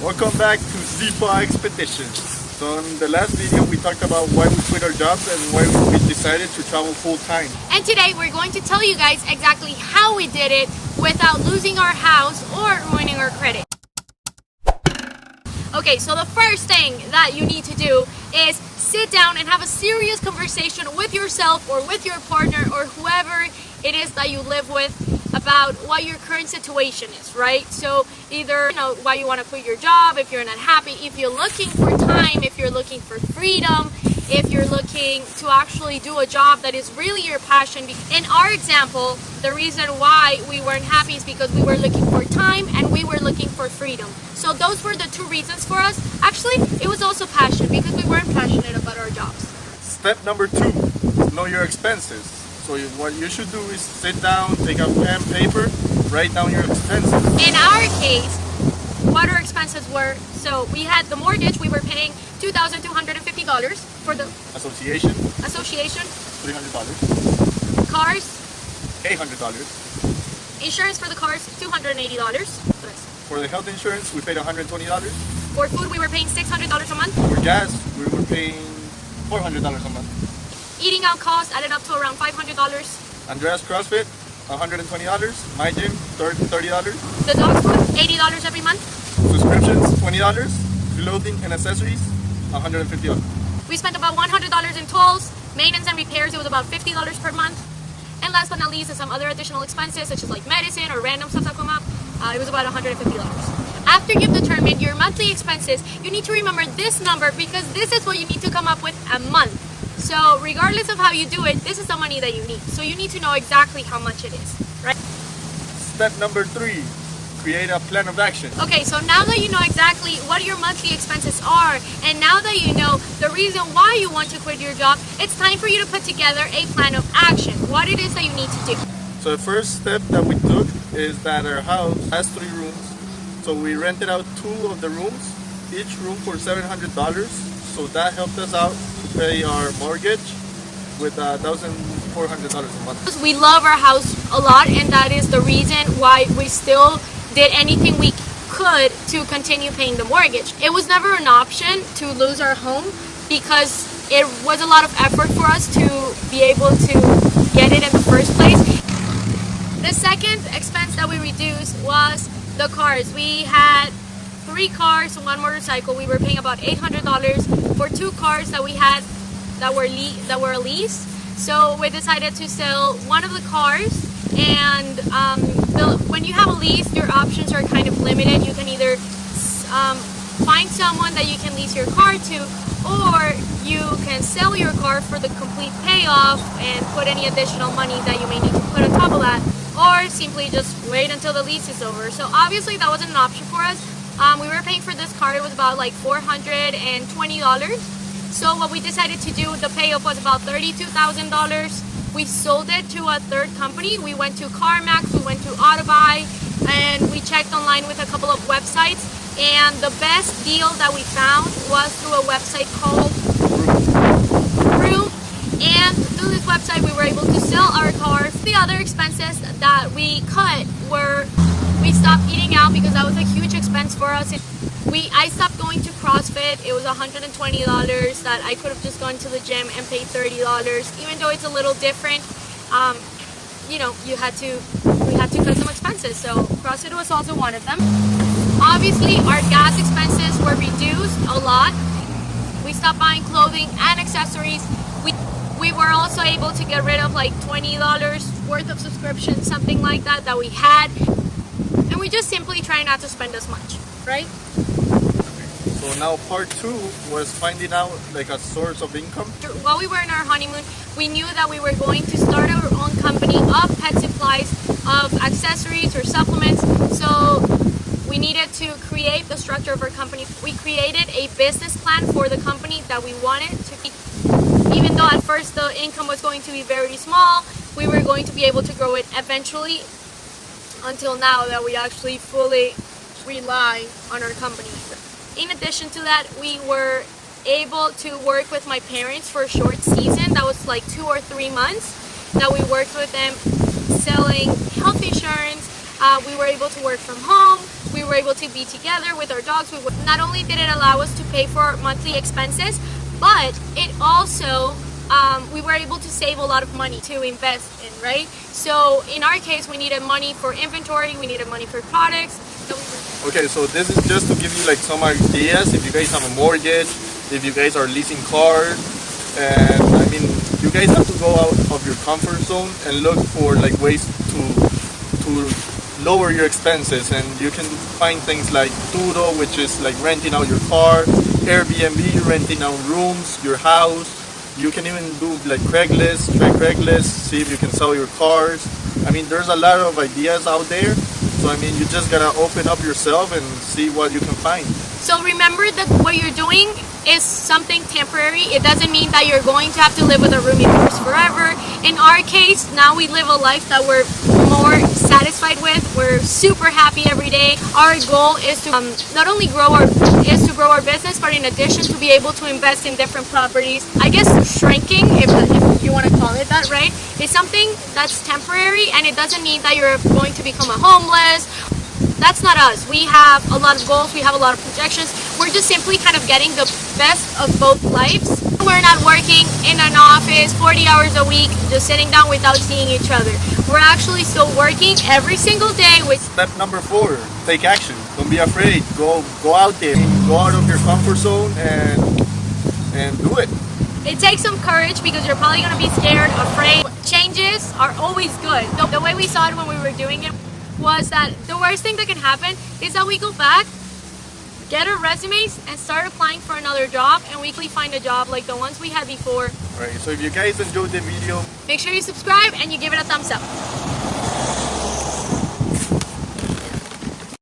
Welcome back to Zipa Expeditions. So in the last video we talked about why we quit our jobs and why we decided to travel full time. And today we're going to tell you guys exactly how we did it without losing our house or ruining our credit. Okay, so the first thing that you need to do is sit down and have a serious conversation with yourself or with your partner or whoever it is that you live with about what your current situation is, right? So either, why you want to quit your job, if you're not happy, if you're looking for time, if you're looking for freedom, if you're looking to actually do a job that is really your passion. In our example, the reason why we weren't happy is because we were looking for time and we were looking for freedom. So those were the two reasons for us. Actually, it was also passion because we weren't passionate about our jobs. Step number 2, know your expenses. So what you should do is sit down, take a pen, paper, write down your expenses. In our case, what our expenses were, so we had the mortgage, we were paying $2,250 for the association, $300. Cars, $800. Insurance for the cars, $280. For the health insurance, we paid $120. For food, we were paying $600 a month. For gas, we were paying $400 a month. Eating out costs added up to around $500. Andrea's CrossFit, $120. My gym, $30. The dog's food, $80 every month. Subscriptions, $20. Clothing and accessories, $150. We spent about $100 in tolls. Maintenance and repairs, it was about $50 per month. And last but not least, some other additional expenses such as like medicine or random stuff that come up. It was about $150. After you've determined your monthly expenses, you need to remember this number because this is what you need to come up with a month. So regardless of how you do it, this is the money that you need. So you need to know exactly how much it is, right? Step number 3, create a plan of action. Okay, so now that you know exactly what your monthly expenses are, and now that you know the reason why you want to quit your job, it's time for you to put together a plan of action, what it is that you need to do. So the first step that we took is that our house has 3 rooms. So we rented out 2 of the rooms, each room for $700. So that helped us out to pay our mortgage with $1,400 a month. We love our house a lot, and that is the reason why we still did anything we could to continue paying the mortgage. It was never an option to lose our home because it was a lot of effort for us to be able to get it in the first place. The second expense that we reduced was the cars. We had 3 cars and 1 motorcycle. We were paying about $800 for 2 cars that we had that were a lease. So we decided to sell one of the cars, and when you have a lease, your options are kind of limited. You can either find someone that you can lease your car to, or you can sell your car for the complete payoff and put any additional money that you may need to put on top of that, or simply just wait until the lease is over. So obviously that wasn't an option for us. We were paying for this car, it was about like $420. So what we decided to do, the payoff was about $32,000. We sold it to a third company. We went to CarMax, we went to Autobuy, and we checked online with a couple of websites. And the best deal that we found was through a website called Room. And through this website, we were able to sell our car. The other expenses that we cut were, we stopped eating out because that was a huge expense for us. I stopped going to CrossFit. It was $120 that I could have just gone to the gym and paid $30. Even though it's a little different, we had to cut some expenses. So CrossFit was also one of them. Obviously, our gas expenses were reduced a lot. We stopped buying clothing and accessories. We were also able to get rid of like $20 worth of subscriptions, something like that we had. And we just simply try not to spend as much, right? So now part 2 was finding out like a source of income. While we were in our honeymoon, we knew that we were going to start our own company of pet supplies, of accessories or supplements. So we needed to create the structure of our company. We created a business plan for the company that we wanted to be. Even though at first the income was going to be very small, we were going to be able to grow it eventually until now that we actually fully rely on our company. In addition to that, we were able to work with my parents for a short season. That was like 2 or 3 months that we worked with them selling health insurance We were able to work from home. We were able to be together with our dogs. Not only did it allow us to pay for our monthly expenses, but it also we were able to save a lot of money to invest in, right? So in our case, we needed money for inventory, we needed money for products. Okay, so this is just to give you like some ideas. If you guys have a mortgage, if you guys are leasing cars, and I mean, you guys have to go out of your comfort zone and look for like ways to lower your expenses. And you can find things like Turo, which is like renting out your car, Airbnb, renting out rooms, your house. You can even do like Craigslist, try Craigslist, see if you can sell your cars. I mean, there's a lot of ideas out there. So I mean, you just gotta open up yourself and see what you can find. So remember that what you're doing is something temporary. It doesn't mean that you're going to have to live with a roomie forever. In our case, now we live a life that we're more satisfied with. We're super happy every day. Our goal is to not only grow our business, but in addition to be able to invest in different properties. I guess shrinking, if you want to call it that, right, is something that's temporary, and it doesn't mean that you're going to become a homeless. That's not us. We have a lot of goals, we have a lot of projections. We're just simply kind of getting the best of both lives. We're not working in an office 40 hours a week, just sitting down without seeing each other. We're actually still working every single day with... Step number 4, take action. Don't be afraid. Go out there. Go out of your comfort zone and do it. It takes some courage because you're probably going to be scared, afraid. Changes are always good. The way we saw it when we were doing it was that the worst thing that can happen is that we go back, get our resumes, and start applying for another job, and weekly find a job like the ones we had before. Alright, so if you guys enjoyed the video, make sure you subscribe and you give it a thumbs up.